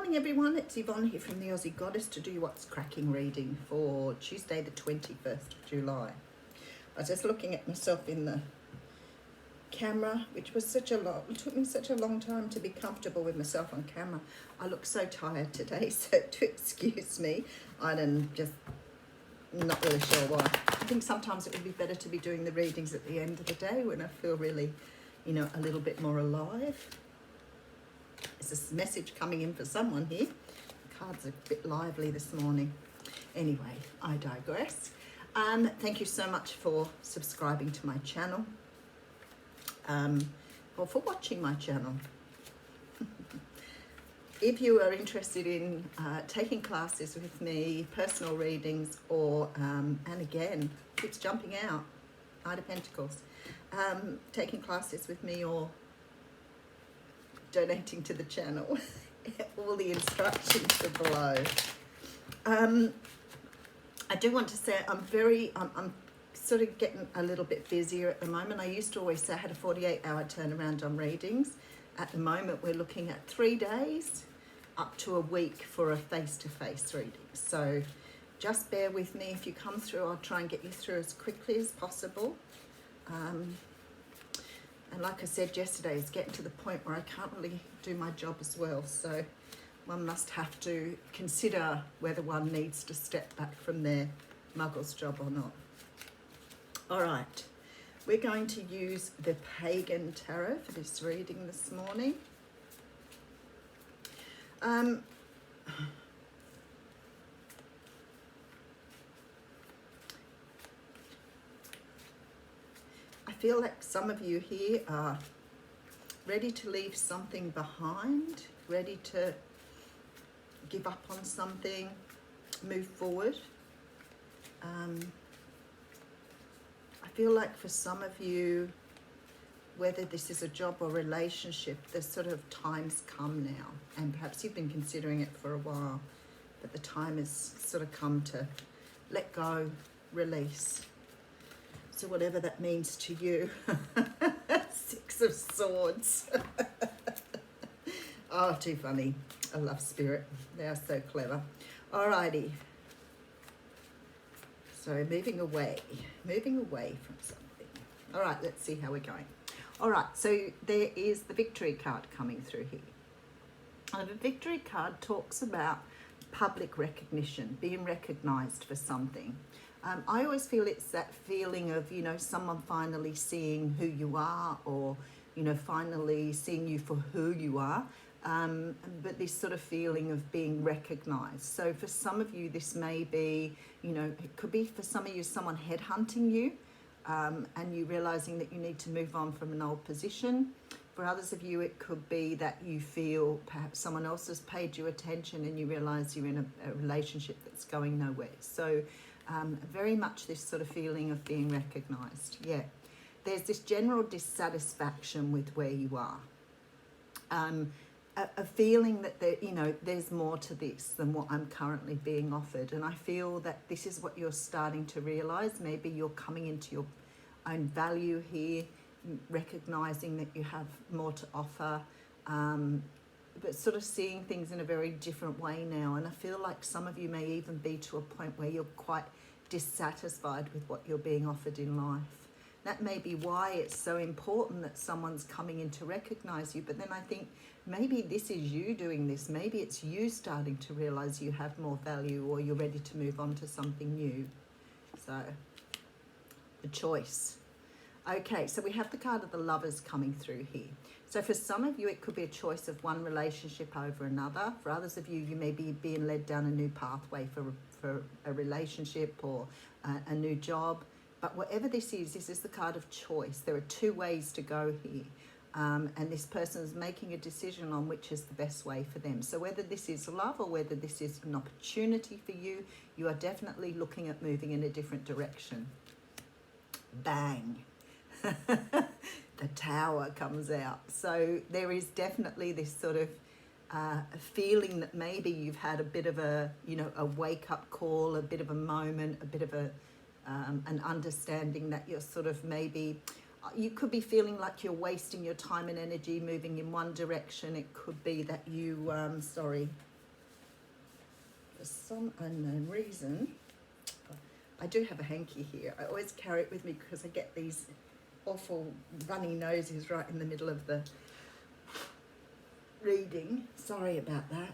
morning everyone, it's Yvonne here from the Aussie Goddess to do What's Cracking reading for Tuesday the 21st of July. I was just looking at myself in the camera, which was it took me such a long time to be comfortable with myself on camera. I look so tired today, so to excuse me, I'm just not really sure why. I think sometimes it would be better to be doing the readings at the end of the day when I feel really, a little bit more alive. There's a message coming in for someone here. The cards are a bit lively this morning. Anyway, I digress. Thank you so much for subscribing to my channel, or for watching my channel. If you are interested in taking classes with me, personal readings, or, and again, keeps jumping out, Knight of Pentacles, taking classes with me or donating to the channel, all the instructions are below. I do want to say I'm sort of getting a little bit busier at the moment. I used to always say I had a 48-hour turnaround on readings. At the moment, we're looking at 3 days up to a week for a face-to-face reading. So just bear with me. If you come through, I'll try and get you through as quickly as possible. And like I said yesterday, it's getting to the point where I can't really do my job as well. So one must have to consider whether one needs to step back from their muggle's job or not. All right, we're going to use the Pagan Tarot for this reading this morning. I feel like some of you here are ready to leave something behind, ready to give up on something, move forward. I feel like for some of you, whether this is a job or relationship, the sort of time's come now, and perhaps you've been considering it for a while, but the time has sort of come to let go, release. So whatever that means to you. 6 of Swords. Oh, too funny. I love Spirit. They are so clever. Alrighty. So moving away from something. All right, let's see how we're going. All right, so there is the Victory card coming through here. And the Victory card talks about public recognition, being recognized for something. I always feel it's that feeling of, someone finally seeing who you are, or, finally seeing you for who you are. But this sort of feeling of being recognized. So for some of you, this may be, it could be for some of you, someone headhunting you, and you realizing that you need to move on from an old position. For others of you, it could be that you feel perhaps someone else has paid you attention and you realize you're in a relationship that's going nowhere. So very much this sort of feeling of being recognized. Yeah, there's this general dissatisfaction with where you are. A feeling that there's more to this than what I'm currently being offered. And I feel that this is what you're starting to realize. Maybe you're coming into your own value here, recognizing that you have more to offer, but sort of seeing things in a very different way now. And I feel like some of you may even be to a point where you're quite dissatisfied with what you're being offered in life. That may be why it's so important that someone's coming in to recognize you. But then I think maybe this is you doing this. Maybe it's you starting to realize you have more value, or you're ready to move on to something new. So, the choice. Okay, so we have the card of the Lovers coming through here. So for some of you, it could be a choice of one relationship over another. For others of you, you may be being led down a new pathway for a relationship or a new job. But whatever this is the card of choice. There are 2 ways to go here. And this person is making a decision on which is the best way for them. So whether this is love or whether this is an opportunity for you, you are definitely looking at moving in a different direction. Bang. The Tower comes out. So there is definitely this sort of feeling that maybe you've had a bit of a wake-up call, a bit of a moment, a bit of an understanding that you're sort of maybe, you could be feeling like you're wasting your time and energy moving in one direction. It could be that you, for some unknown reason, I do have a hanky here. I always carry it with me because I get these awful runny noses right in the middle of the reading. Sorry about that.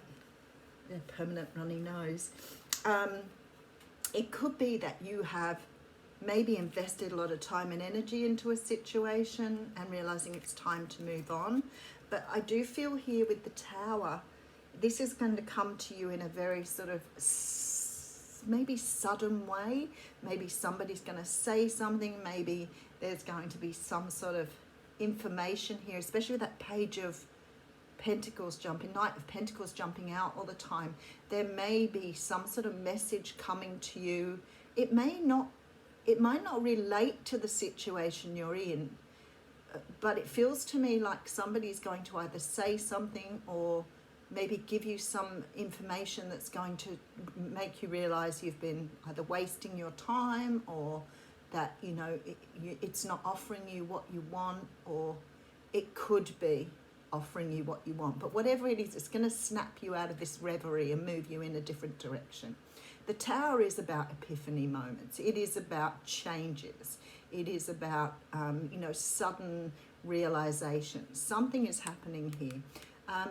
A permanent runny nose. It could be that you have maybe invested a lot of time and energy into a situation and realizing it's time to move on. But I do feel here with the Tower, this is going to come to you in a very sort of maybe sudden way. Maybe somebody's going to say something. Maybe there's going to be some sort of information here, especially with that Page of Pentacles jumping, Knight of Pentacles jumping out all the time. There may be some sort of message coming to you. It might not relate to the situation you're in, but it feels to me like somebody's going to either say something or maybe give you some information that's going to make you realize you've been either wasting your time, or that, you know, it's not offering you what you want, or it could be offering you what you want. But whatever it is, it's going to snap you out of this reverie and move you in a different direction. The Tower is about epiphany moments. It is about changes. It is about, you know, sudden realization. Something is happening here.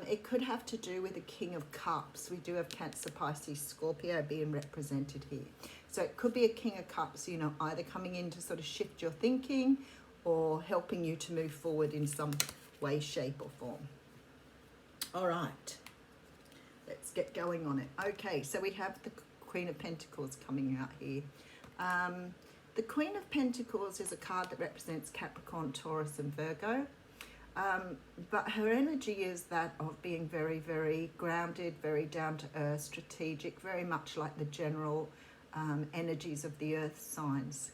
It could have to do with the King of Cups. We do have Cancer, Pisces, Scorpio being represented here. So it could be a King of Cups, you know, either coming in to sort of shift your thinking or helping you to move forward in some way, shape or form. All right, let's get going on it. Okay, so we have the Queen of Pentacles coming out here. The Queen of Pentacles is a card that represents Capricorn, Taurus and Virgo. But her energy is that of being very, very grounded, very down to earth, strategic, very much like the general energies of the earth signs.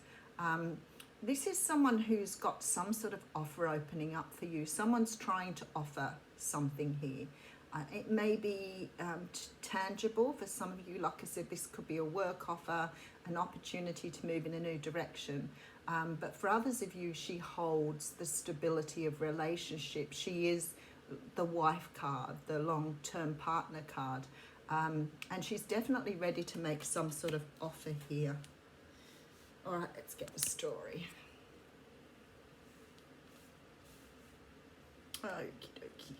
This is someone who's got some sort of offer opening up for you. Someone's trying to offer something here. It may be tangible for some of you. Like I said, this could be a work offer, an opportunity to move in a new direction. But for others of you, she holds the stability of relationship. She is the wife card, the long-term partner card. And she's definitely ready to make some sort of offer here. All right, let's get the story. Okie dokie.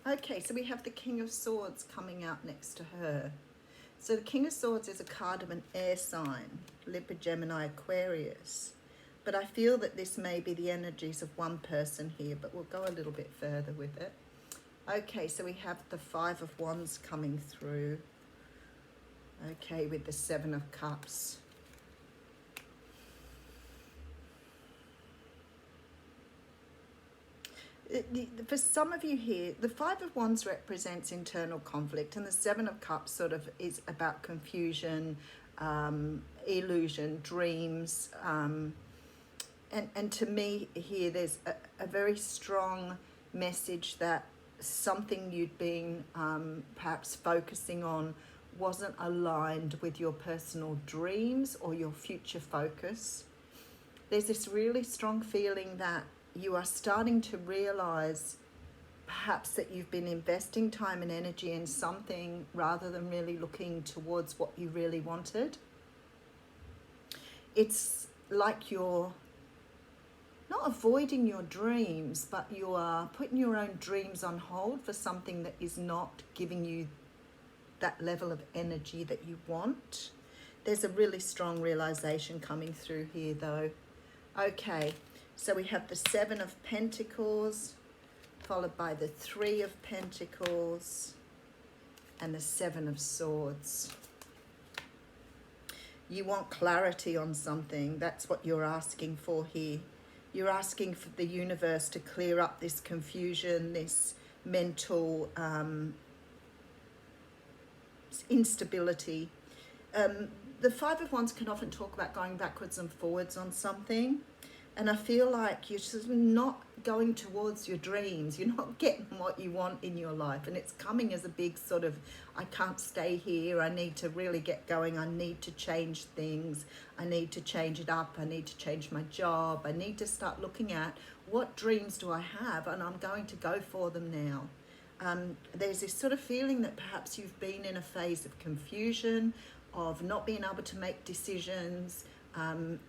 Okay, so we have the King of Swords coming out next to her. So the King of Swords is a card of an air sign, Libra, Gemini, Aquarius. But I feel that this may be the energies of one person here, but we'll go a little bit further with it. Okay, so we have the Five of Wands coming through. Okay, with the Seven of Cups. For some of you here, the Five of Wands represents internal conflict, and the Seven of Cups sort of is about confusion, illusion, dreams. And to me here, there's a very strong message that something you'd been perhaps focusing on wasn't aligned with your personal dreams or your future focus. There's this really strong feeling that you are starting to realize perhaps that you've been investing time and energy in something rather than really looking towards what you really wanted. It's like you're not avoiding your dreams, but you are putting your own dreams on hold for something that is not giving you that level of energy that you want. There's a really strong realization coming through here though. Okay, so we have the Seven of Pentacles, followed by the Three of Pentacles, and the Seven of Swords. You want clarity on something. That's what you're asking for here. You're asking for the universe to clear up this confusion, this mental instability. The Five of Wands can often talk about going backwards and forwards on something. And I feel like you're just not going towards your dreams. You're not getting what you want in your life. And it's coming as a big sort of, I can't stay here. I need to really get going. I need to change things. I need to change it up. I need to change my job. I need to start looking at what dreams do I have? And I'm going to go for them now. There's this sort of feeling that perhaps you've been in a phase of confusion, of not being able to make decisions,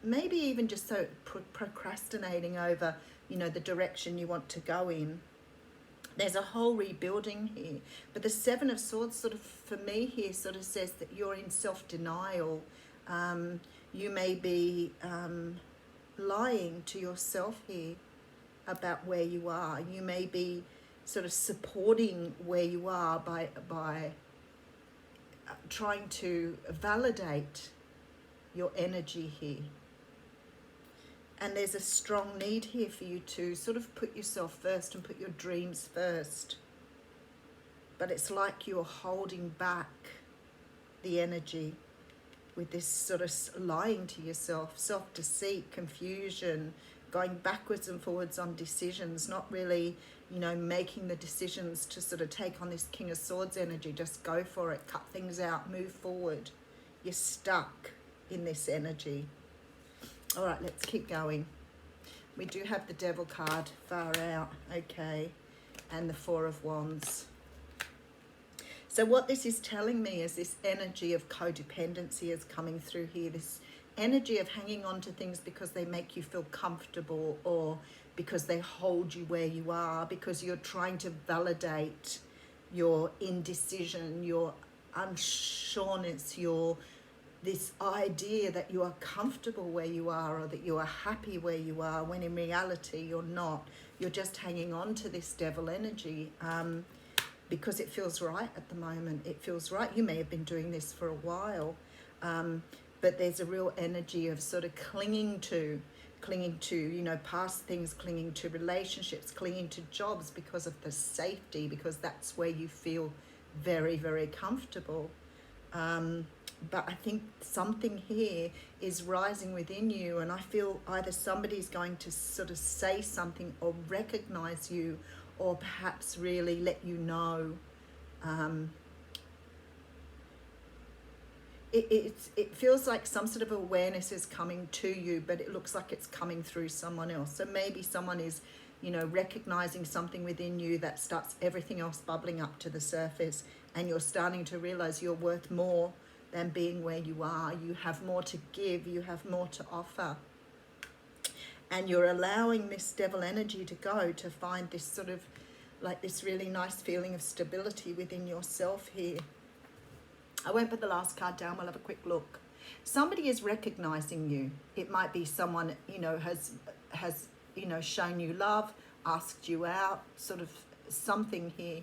maybe even just so procrastinating over, you know, the direction you want to go in. There's a whole rebuilding here. But the Seven of Swords sort of, for me here, sort of says that you're in self-denial. You may be lying to yourself here about where you are. You may be sort of supporting where you are by trying to validate your energy here. And there's a strong need here for you to sort of put yourself first and put your dreams first. But it's like you're holding back the energy with this sort of lying to yourself, self-deceit, confusion, going backwards and forwards on decisions, not really, you know, making the decisions to sort of take on this King of Swords energy. Just go for it, cut things out, move forward. You're stuck in this energy. All right, let's keep going. We do have the Devil card, far out, okay, and the Four of Wands. So what this is telling me is this energy of codependency is coming through here, this energy of hanging on to things because they make you feel comfortable, or because they hold you where you are, because you're trying to validate your indecision, your unsureness, your this idea that you are comfortable where you are, or that you are happy where you are, when in reality you're not. You're just hanging on to this devil energy because it feels right at the moment. It feels right. You may have been doing this for a while, but there's a real energy of sort of clinging to, you know, past things, clinging to relationships, clinging to jobs because of the safety, because that's where you feel very, very comfortable. But I think something here is rising within you, and I feel either somebody's going to sort of say something or recognize you, or perhaps really let you know. It feels like some sort of awareness is coming to you, but it looks like it's coming through someone else. So maybe someone is, you know, recognizing something within you that starts everything else bubbling up to the surface, and you're starting to realize you're worth more than being where you are. You have more to give, you have more to offer. And you're allowing this devil energy to go, to find this sort of, like this really nice feeling of stability within yourself here. I won't put the last card down, we'll have a quick look. Somebody is recognizing you. It might be someone, you know, has you know, shown you love, asked you out, sort of something here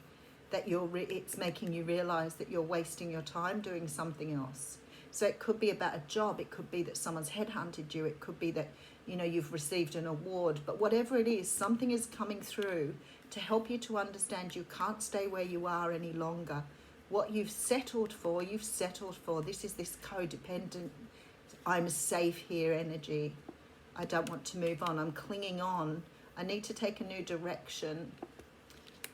that it's making you realize that you're wasting your time doing something else. So it could be about a job, it could be that someone's headhunted you, it could be that, you know, you've received an award, but whatever it is, something is coming through to help you to understand you can't stay where you are any longer. What you've settled for, you've settled for. This is this codependent, I'm safe here energy. I don't want to move on, I'm clinging on. I need to take a new direction.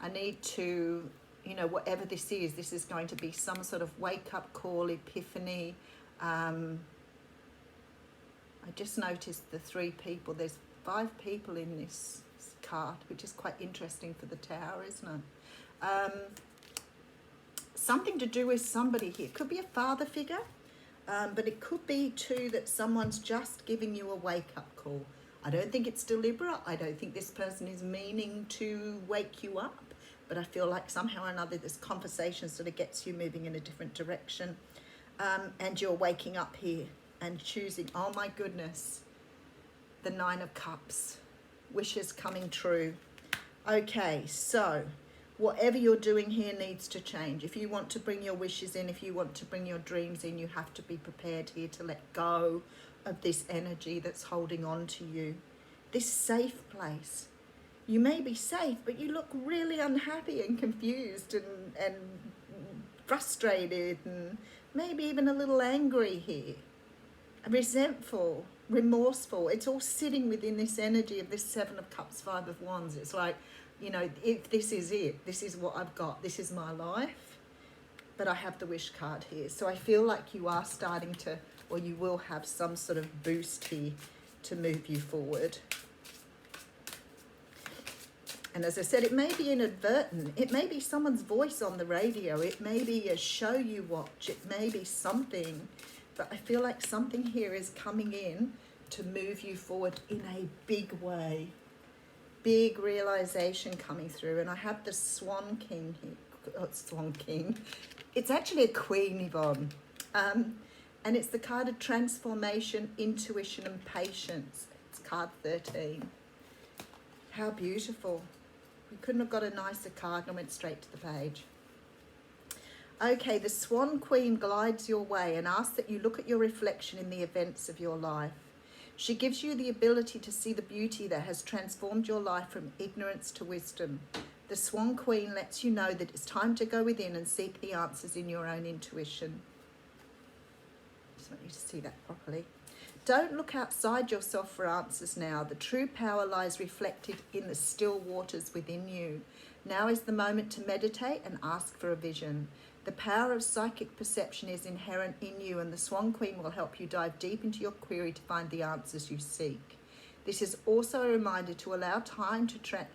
I need to, you know, whatever this is going to be some sort of wake-up call, epiphany. I just noticed the 3 people. There's 5 people in this card, which is quite interesting for the Tower, isn't it? Something to do with somebody here. It could be a father figure, but it could be too that someone's just giving you a wake-up call. I don't think it's deliberate. I don't think this person is meaning to wake you up, but I feel like somehow or another this conversation sort of gets you moving in a different direction, and you're waking up here and choosing, oh my goodness, the 9 of Cups, wishes coming true. Okay, so whatever you're doing here needs to change. If you want to bring your wishes in, if you want to bring your dreams in, you have to be prepared here to let go of this energy that's holding on to you. This safe place. You may be safe, but you look really unhappy and confused and frustrated, and maybe even a little angry here. Resentful, remorseful. It's all sitting within this energy of this 7 of Cups, 5 of Wands. It's like, you know, if this is it, this is what I've got, this is my life, but I have the wish card here. So I feel like you are starting to, or you will have some sort of boost here to move you forward. And as I said, it may be inadvertent. It may be someone's voice on the radio. It may be a show you watch. It may be something. But I feel like something here is coming in to move you forward in a big way. Big realization coming through. And I have the Swan King here. Oh, Swan King. It's actually a queen, Yvonne. And it's the card of transformation, intuition, and patience. It's card 13. How beautiful. We couldn't have got a nicer card, and I went straight to the page. Okay, the Swan Queen glides your way and asks that you look at your reflection in the events of your life. She gives you the ability to see the beauty that has transformed your life from ignorance to wisdom. The Swan Queen lets you know that it's time to go within and seek the answers in your own intuition. Just want you to see that properly. Don't look outside yourself for answers now. The true power lies reflected in the still waters within you. Now is the moment to meditate and ask for a vision. The power of psychic perception is inherent in you, and the Swan Queen will help you dive deep into your query to find the answers you seek. This is also a reminder to allow time to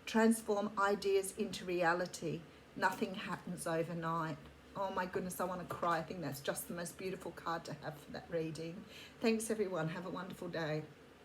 transform ideas into reality. Nothing happens overnight. Oh my goodness, I want to cry. I think that's just the most beautiful card to have for that reading. Thanks everyone. Have a wonderful day.